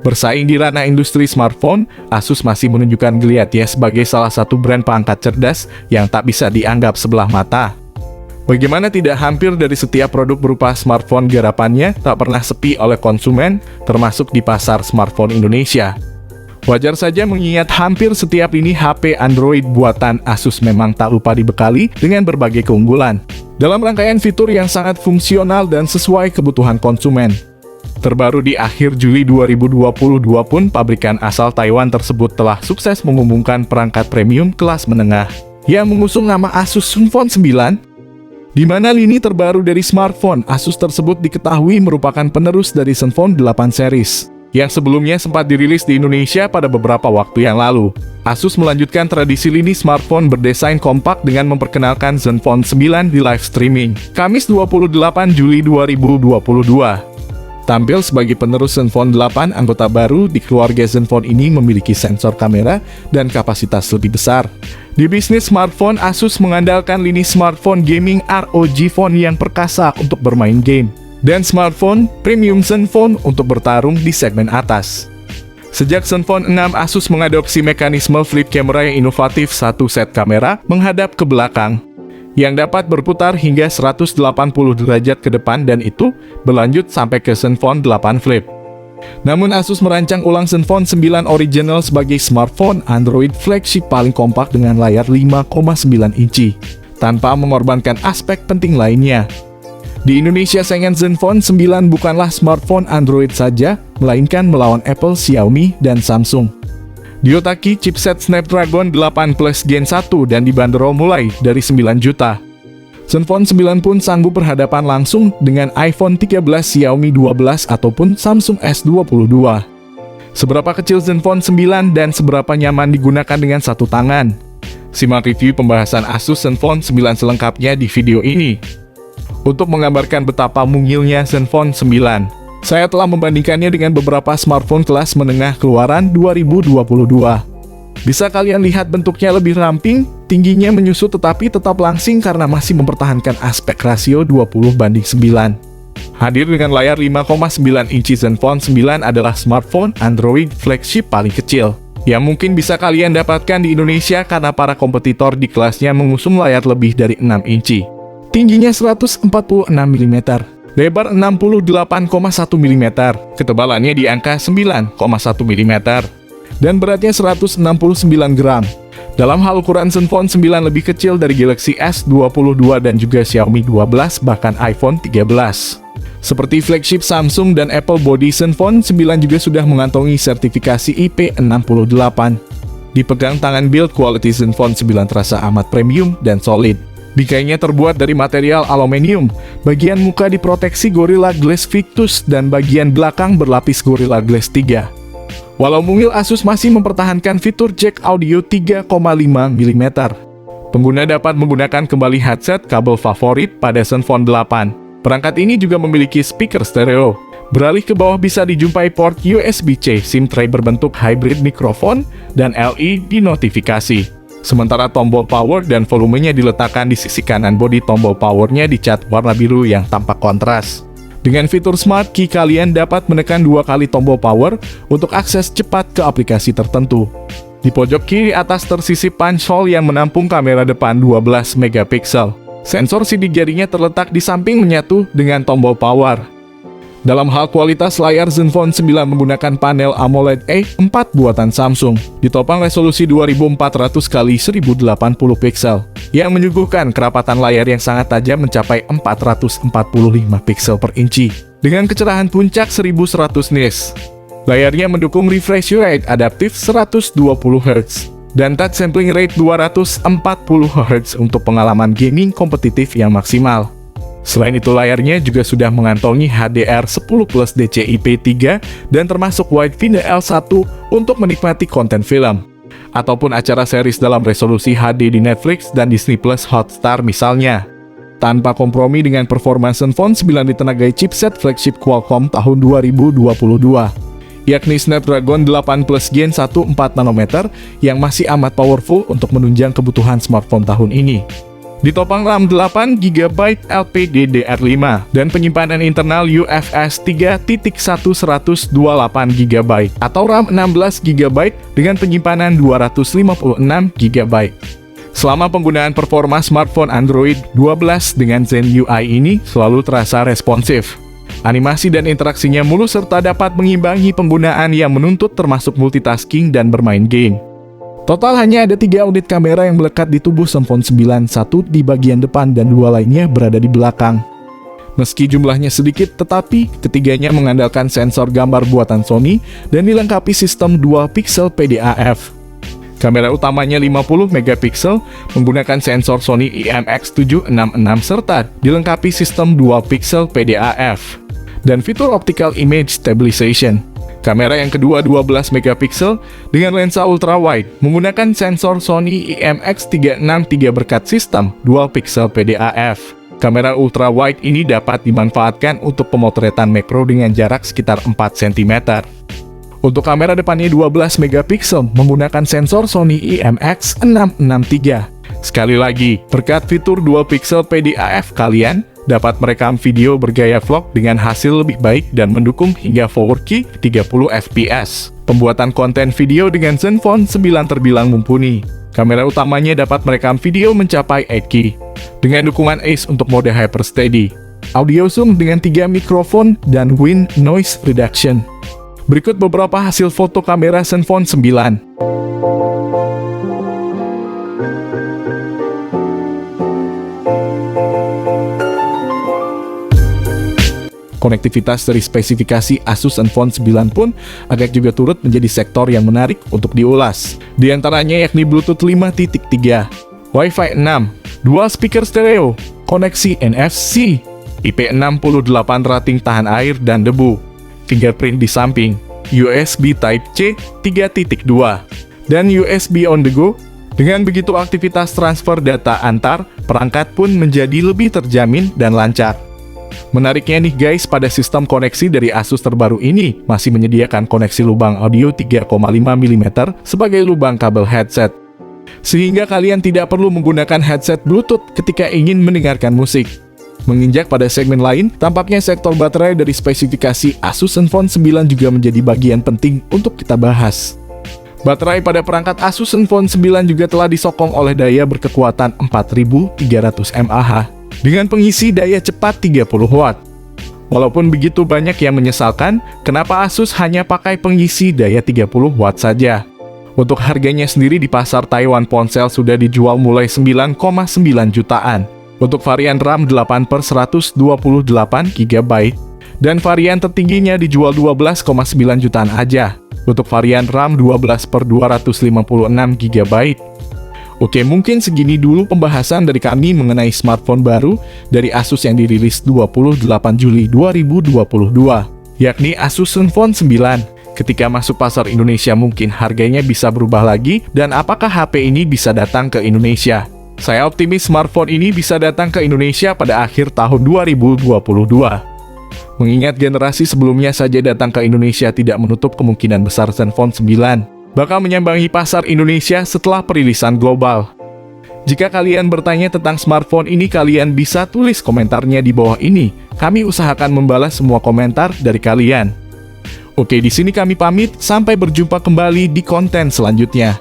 Bersaing di ranah industri smartphone, Asus masih menunjukkan geliatnya sebagai salah satu brand perangkat cerdas yang tak bisa dianggap sebelah mata. Bagaimana tidak, hampir dari setiap produk berupa smartphone garapannya tak pernah sepi oleh konsumen, termasuk di pasar smartphone Indonesia. Wajar saja mengingat hampir setiap lini HP Android buatan Asus memang tak lupa dibekali dengan berbagai keunggulan dalam rangkaian fitur yang sangat fungsional dan sesuai kebutuhan konsumen. Terbaru di akhir Juli 2022 pun, pabrikan asal Taiwan tersebut telah sukses mengumumkan perangkat premium kelas menengah yang mengusung nama Asus Zenfone 9, di mana lini terbaru dari smartphone Asus tersebut diketahui merupakan penerus dari Zenfone 8 series, yang sebelumnya sempat dirilis di Indonesia pada beberapa waktu yang lalu. Asus melanjutkan tradisi lini smartphone berdesain kompak dengan memperkenalkan Zenfone 9 di live streaming, Kamis 28 Juli 2022. Tampil sebagai penerus Zenfone 8, anggota baru di keluarga Zenfone ini memiliki sensor kamera dan kapasitas lebih besar. Di bisnis smartphone, Asus mengandalkan lini smartphone gaming ROG Phone yang perkasa untuk bermain game, dan smartphone premium Zenfone untuk bertarung di segmen atas. Sejak Zenfone 6, Asus mengadopsi mekanisme flip camera yang inovatif, satu set kamera menghadap ke belakang yang dapat berputar hingga 180 derajat ke depan, dan itu berlanjut sampai ke Zenfone 8 Flip. Namun Asus merancang ulang Zenfone 9 Original sebagai smartphone Android flagship paling kompak dengan layar 5,9 inci, tanpa mengorbankan aspek penting lainnya. Di Indonesia, saingan Zenfone 9 bukanlah smartphone Android saja, melainkan melawan Apple, Xiaomi, dan Samsung. Diotaki chipset Snapdragon 8 Plus Gen 1 dan dibanderol mulai dari 9 juta. Zenfone 9 pun sanggup berhadapan langsung dengan iPhone 13, Xiaomi 12, ataupun Samsung S22. Seberapa kecil Zenfone 9 dan seberapa nyaman digunakan dengan satu tangan? Simak review pembahasan Asus Zenfone 9 selengkapnya di video ini. Untuk menggambarkan betapa mungilnya Zenfone 9, saya telah membandingkannya dengan beberapa smartphone kelas menengah keluaran 2022. Bisa kalian lihat bentuknya lebih ramping, tingginya menyusut tetapi tetap langsing karena masih mempertahankan aspek rasio 20:9. Hadir dengan layar 5,9 inci, Zenfone 9 adalah smartphone Android flagship paling kecil yang mungkin bisa kalian dapatkan di Indonesia karena para kompetitor di kelasnya mengusung layar lebih dari 6 inci. Tingginya 146 mm. Lebar 68,1 mm, ketebalannya di angka 9,1 mm, dan beratnya 169 gram. Dalam hal ukuran, Zenfone 9 lebih kecil dari Galaxy S22 dan juga Xiaomi 12, bahkan iPhone 13. Seperti flagship Samsung dan Apple, body Zenfone 9 juga sudah mengantongi sertifikasi IP68. Dipegang tangan, build quality Zenfone 9 terasa amat premium dan solid. Bingkainya terbuat dari material aluminium, bagian muka diproteksi Gorilla Glass Victus, dan bagian belakang berlapis Gorilla Glass 3. Walau mungil, Asus masih mempertahankan fitur jack audio 3,5 mm. Pengguna dapat menggunakan kembali headset kabel favorit pada Zenfone 8. Perangkat ini juga memiliki speaker stereo. Beralih ke bawah bisa dijumpai port USB-C, SIM tray berbentuk hybrid mikrofon, dan LED notifikasi. Sementara tombol power dan volumenya diletakkan di sisi kanan bodi. Tombol powernya dicat warna biru yang tampak kontras. Dengan fitur Smart Key, kalian dapat menekan 2 kali tombol power untuk akses cepat ke aplikasi tertentu. Di pojok kiri atas tersisip punch hole yang menampung kamera depan 12 megapiksel. Sensor sidik jarinya terletak di samping menyatu dengan tombol power. Dalam hal kualitas layar, Zenfone 9 menggunakan panel AMOLED A4 buatan Samsung, ditopang resolusi 2400 x 1080 piksel, yang menyuguhkan kerapatan layar yang sangat tajam mencapai 445 piksel per inci, dengan kecerahan puncak 1100 nits. Layarnya mendukung refresh rate adaptif 120 Hz, dan touch sampling rate 240 Hz untuk pengalaman gaming kompetitif yang maksimal. Selain itu, layarnya juga sudah mengantongi HDR10 Plus DCI-P3 dan termasuk Wide VDL1 untuk menikmati konten film ataupun acara series dalam resolusi HD di Netflix dan Disney Plus Hotstar misalnya. Tanpa kompromi dengan performa, Zenfone 9 ditenagai chipset flagship Qualcomm tahun 2022, yakni Snapdragon 8 Plus Gen 1 4 nanometer yang masih amat powerful untuk menunjang kebutuhan smartphone tahun ini. Ditopang RAM 8GB LPDDR5 dan penyimpanan internal UFS 3.1 128GB atau RAM 16GB dengan penyimpanan 256GB. Selama penggunaan performa smartphone Android 12 dengan Zen UI ini selalu terasa responsif. Animasi dan interaksinya mulus serta dapat mengimbangi penggunaan yang menuntut termasuk multitasking dan bermain game. Total hanya ada 3 unit kamera yang melekat di tubuh Zenfone 9, satu di bagian depan dan 2 lainnya berada di belakang. Meski jumlahnya sedikit, tetapi ketiganya mengandalkan sensor gambar buatan Sony dan dilengkapi sistem dual pixel PDAF. Kamera utamanya 50 megapiksel menggunakan sensor Sony IMX766 serta dilengkapi sistem dual pixel PDAF dan fitur optical image stabilization. Kamera yang kedua 12 megapiksel dengan lensa ultrawide menggunakan sensor Sony IMX363 berkat sistem dual pixel PDAF. Kamera ultrawide ini dapat dimanfaatkan untuk pemotretan makro dengan jarak sekitar 4 cm. Untuk kamera depannya 12 megapiksel menggunakan sensor Sony IMX663. Sekali lagi, berkat fitur dual pixel PDAF kalian dapat merekam video bergaya vlog dengan hasil lebih baik dan mendukung hingga 4K 30 fps. Pembuatan konten video dengan Zenfone 9 terbilang mumpuni. Kamera utamanya dapat merekam video mencapai 8K dengan dukungan ACE untuk mode Hyper Steady, audio zoom dengan 3 mikrofon dan wind noise reduction. Berikut beberapa hasil foto kamera Zenfone 9. Konektivitas dari spesifikasi Asus Zenfone 9 pun agak juga turut menjadi sektor yang menarik untuk diulas. Di antaranya yakni Bluetooth 5.3, Wi-Fi 6, dual speaker stereo, koneksi NFC, IP68 rating tahan air dan debu, fingerprint di samping, USB Type-C 3.2, dan USB on the go. Dengan begitu aktivitas transfer data antar perangkat pun menjadi lebih terjamin dan lancar. Menariknya nih guys, pada sistem koneksi dari Asus terbaru ini masih menyediakan koneksi lubang audio 3,5 mm sebagai lubang kabel headset. Sehingga kalian tidak perlu menggunakan headset Bluetooth ketika ingin mendengarkan musik. Menginjak pada segmen lain, tampaknya sektor baterai dari spesifikasi Asus Zenfone 9 juga menjadi bagian penting untuk kita bahas. Baterai pada perangkat Asus Zenfone 9 juga telah disokong oleh daya berkekuatan 4300 mAh dengan pengisi daya cepat 30 Watt. Walaupun begitu banyak yang menyesalkan, kenapa Asus hanya pakai pengisi daya 30 Watt saja. Untuk harganya sendiri di pasar Taiwan, ponsel sudah dijual mulai 9,9 jutaan. Untuk varian RAM 8/128GB dan varian tertingginya dijual 12,9 jutaan aja. Untuk varian RAM 12/256GB. Oke, mungkin segini dulu pembahasan dari kami mengenai smartphone baru dari Asus yang dirilis 28 Juli 2022, yakni Asus Zenfone 9. Ketika masuk pasar Indonesia mungkin harganya bisa berubah lagi, dan apakah HP ini bisa datang ke Indonesia? Saya optimis smartphone ini bisa datang ke Indonesia pada akhir tahun 2022. Mengingat generasi sebelumnya saja datang ke Indonesia, tidak menutup kemungkinan besar Zenfone 9 bakal menyambangi pasar Indonesia setelah perilisan global. Jika kalian bertanya tentang smartphone ini, kalian bisa tulis komentarnya di bawah ini. Kami usahakan membalas semua komentar dari kalian. Oke, di sini kami pamit, sampai berjumpa kembali di konten selanjutnya.